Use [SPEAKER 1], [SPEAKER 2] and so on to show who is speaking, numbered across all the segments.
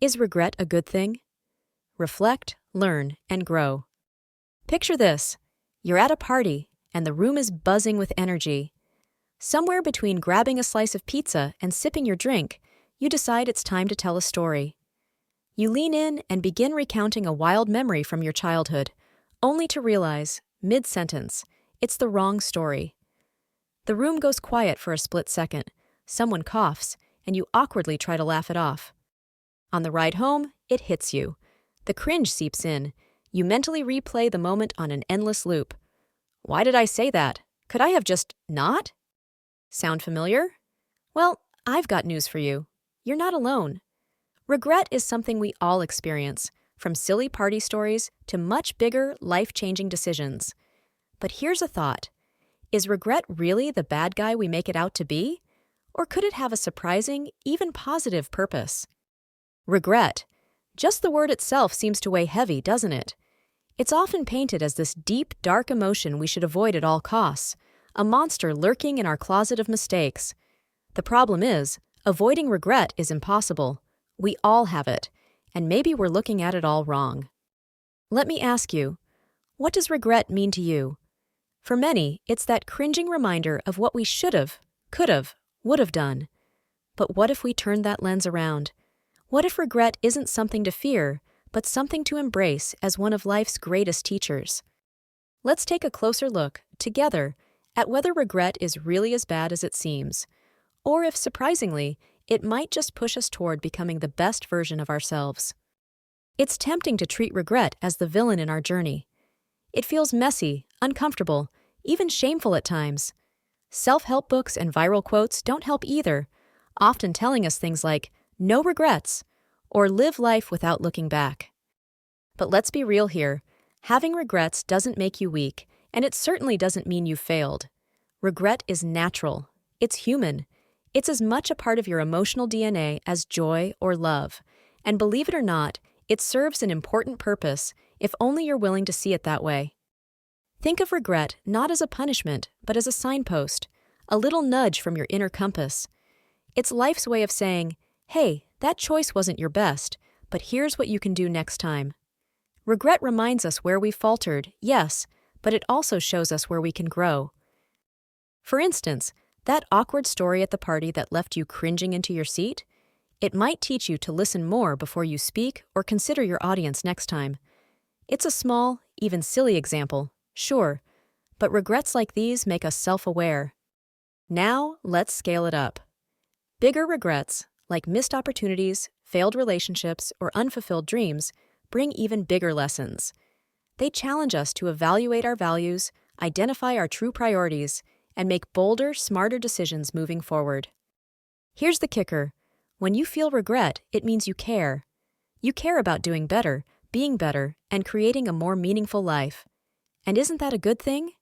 [SPEAKER 1] Is regret a good thing? Reflect, learn, and grow. Picture this. You're at a party, and the room is buzzing with energy. Somewhere between grabbing a slice of pizza and sipping your drink, you decide it's time to tell a story. You lean in and begin recounting a wild memory from your childhood, only to realize, mid-sentence, it's the wrong story. The room goes quiet for a split second, someone coughs, and you awkwardly try to laugh it off. On the ride home, it hits you. The cringe seeps in. You mentally replay the moment on an endless loop. Why did I say that? Could I have just not? Sound familiar? Well, I've got news for you. You're not alone. Regret is something we all experience, from silly party stories to much bigger, life-changing decisions. But here's a thought. Is regret really the bad guy we make it out to be? Or could it have a surprising, even positive purpose? Regret. Just the word itself seems to weigh heavy, doesn't it? It's often painted as this deep, dark emotion we should avoid at all costs, a monster lurking in our closet of mistakes. The problem is, avoiding regret is impossible. We all have it, and maybe we're looking at it all wrong. Let me ask you, what does regret mean to you? For many, it's that cringing reminder of what we should have, could have, would have done. But what if we turned that lens around? What if regret isn't something to fear, but something to embrace as one of life's greatest teachers? Let's take a closer look, together, at whether regret is really as bad as it seems, or if, surprisingly, it might just push us toward becoming the best version of ourselves. It's tempting to treat regret as the villain in our journey. It feels messy, uncomfortable, even shameful at times. Self-help books and viral quotes don't help either, often telling us things like, no regrets, or live life without looking back. But let's be real here. Having regrets doesn't make you weak, and it certainly doesn't mean you failed. Regret is natural. It's human. It's as much a part of your emotional DNA as joy or love. And believe it or not, it serves an important purpose if only you're willing to see it that way. Think of regret not as a punishment, but as a signpost, a little nudge from your inner compass. It's life's way of saying, hey, that choice wasn't your best, but here's what you can do next time. Regret reminds us where we faltered, yes, but it also shows us where we can grow. For instance, that awkward story at the party that left you cringing into your seat? It might teach you to listen more before you speak or consider your audience next time. It's a small, even silly example, sure, but regrets like these make us self-aware. Now, let's scale it up. Bigger regrets, like missed opportunities, failed relationships, or unfulfilled dreams, bring even bigger lessons. They challenge us to evaluate our values, identify our true priorities, and make bolder, smarter decisions moving forward. Here's the kicker. When you feel regret, it means you care. You care about doing better, being better, and creating a more meaningful life. And isn't that a good thing?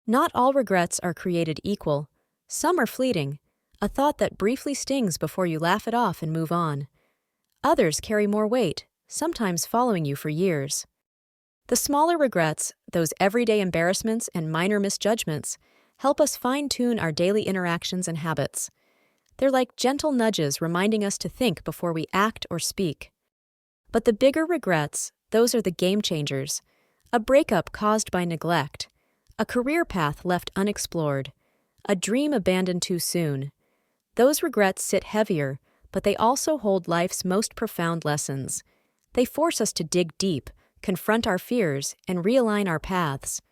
[SPEAKER 1] Not all regrets are created equal. Some are fleeting, a thought that briefly stings before you laugh it off and move on. Others carry more weight, sometimes following you for years. The smaller regrets, those everyday embarrassments and minor misjudgments, help us fine-tune our daily interactions and habits. They're like gentle nudges reminding us to think before we act or speak. But the bigger regrets, those are the game changers. A breakup caused by neglect, a career path left unexplored, a dream abandoned too soon. Those regrets sit heavier, but they also hold life's most profound lessons. They force us to dig deep, confront our fears, and realign our paths.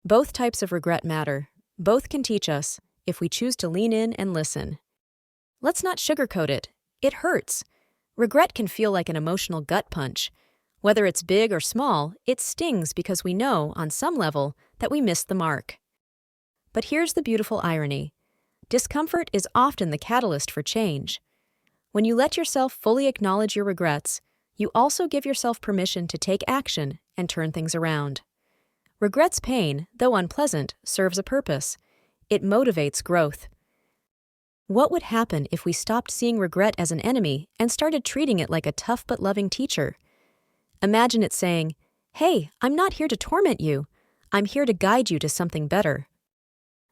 [SPEAKER 1] Both types of regret matter. Both can teach us, if we choose to lean in and listen. Let's not sugarcoat it. It hurts. Regret can feel like an emotional gut punch. Whether it's big or small, it stings because we know, on some level, that we missed the mark. But here's the beautiful irony. Discomfort is often the catalyst for change. When you let yourself fully acknowledge your regrets, you also give yourself permission to take action and turn things around. Regret's pain, though unpleasant, serves a purpose. It motivates growth. What would happen if we stopped seeing regret as an enemy and started treating it like a tough but loving teacher? Imagine it saying, "Hey, I'm not here to torment you. I'm here to guide you to something better."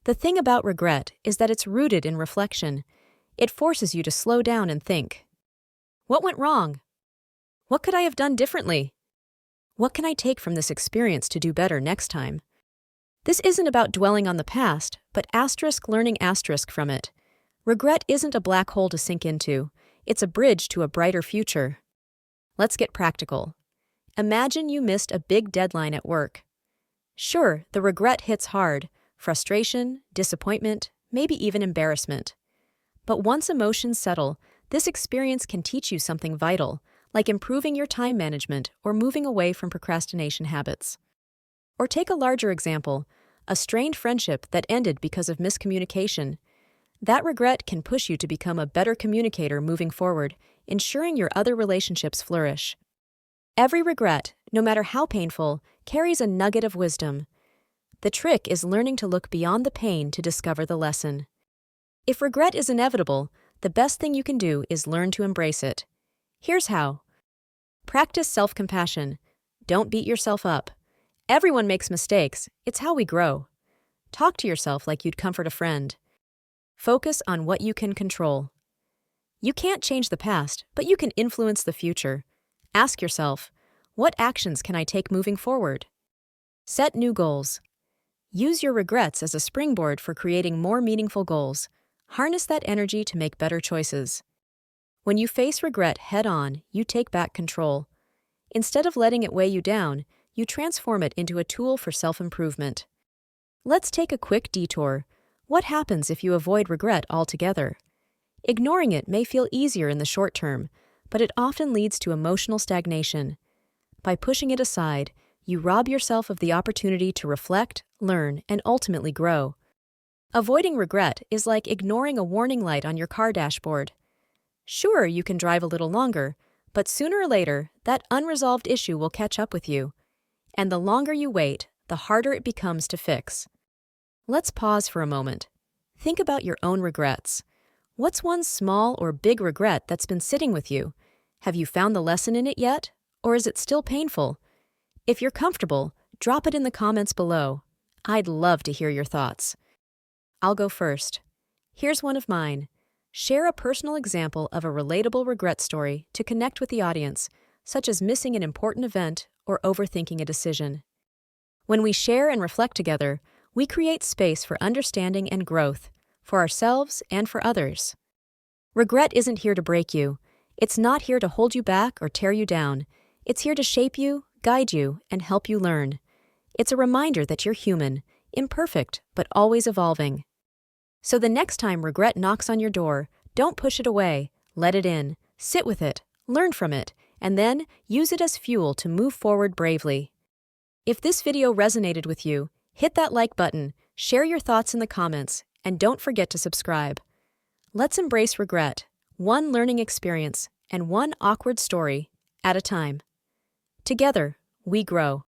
[SPEAKER 1] The thing about regret is that it's rooted in reflection. It forces you to slow down and think. What went wrong? What could I have done differently? What can I take from this experience to do better next time? This isn't about dwelling on the past, but learning from it. Regret isn't a black hole to sink into. It's a bridge to a brighter future. Let's get practical. Imagine you missed a big deadline at work. Sure, the regret hits hard, frustration, disappointment, maybe even embarrassment. But once emotions settle, this experience can teach you something vital, like improving your time management or moving away from procrastination habits. Or take a larger example, a strained friendship that ended because of miscommunication. That regret can push you to become a better communicator moving forward, ensuring your other relationships flourish. Every regret, no matter how painful, carries a nugget of wisdom. The trick is learning to look beyond the pain to discover the lesson. If regret is inevitable, the best thing you can do is learn to embrace it. Here's how. Practice self-compassion. Don't beat yourself up. Everyone makes mistakes. It's how we grow. Talk to yourself like you'd comfort a friend. Focus on what you can control. You can't change the past, but you can influence the future. Ask yourself, what actions can I take moving forward? Set new goals. Use your regrets as a springboard for creating more meaningful goals. Harness that energy to make better choices. When you face regret head-on, you take back control. Instead of letting it weigh you down, you transform it into a tool for self-improvement. Let's take a quick detour. What happens if you avoid regret altogether? Ignoring it may feel easier in the short term, but it often leads to emotional stagnation. By pushing it aside, you rob yourself of the opportunity to reflect, learn, and ultimately grow. Avoiding regret is like ignoring a warning light on your car dashboard. Sure, you can drive a little longer, but sooner or later, that unresolved issue will catch up with you. And the longer you wait, the harder it becomes to fix. Let's pause for a moment. Think about your own regrets. What's one small or big regret that's been sitting with you? Have you found the lesson in it yet? Or is it still painful? If you're comfortable, drop it in the comments below. I'd love to hear your thoughts. I'll go first. Here's one of mine. Share a personal example of a relatable regret story to connect with the audience, such as missing an important event or overthinking a decision. When we share and reflect together, we create space for understanding and growth, for ourselves and for others. Regret isn't here to break you. It's not here to hold you back or tear you down. It's here to shape you, guide you, and help you learn. It's a reminder that you're human, imperfect, but always evolving. So the next time regret knocks on your door, don't push it away. Let it in, sit with it, learn from it, and then use it as fuel to move forward bravely. If this video resonated with you, hit that like button, share your thoughts in the comments, and don't forget to subscribe. Let's embrace regret, one learning experience and one awkward story at a time. Together, we grow.